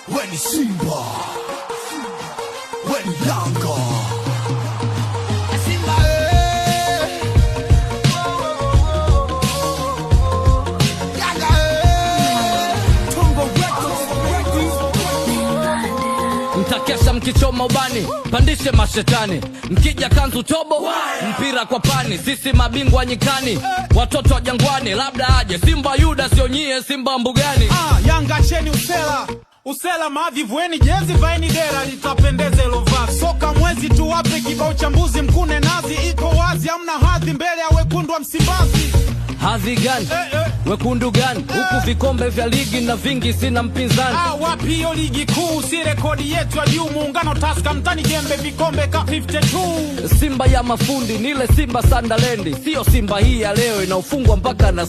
we ni Simba, we ni Yanga. Simba Yanga Tungo mtakesha mkichoma ubani, pandishe mashetani, mkija kanzu tobo, mpira kwa pani, sisi mabingwa nyikani, watoto wa jangwani, labda aje Simba Yuda sio nyie Simba mbugani. Yanga cheni usela mavi vueni jezi vaini dera litapendeze lova soka mwezi tuwape kibao chambuzi mkune nazi iko wazi amna hadhi mbele ya wekundu wa Msimbazi. Hadhi gani? Wekundu gani? Huku vikombe vya ligi na vingi sina mpinzani. Wapi hiyo ligi kuu si rekodi yetu ya juu muungano Taska mtani jembe vikombe ka 52. Simba ya mafundi nile Simba Sandalendi, sio Simba hii ya leo inaofungwa mpaka na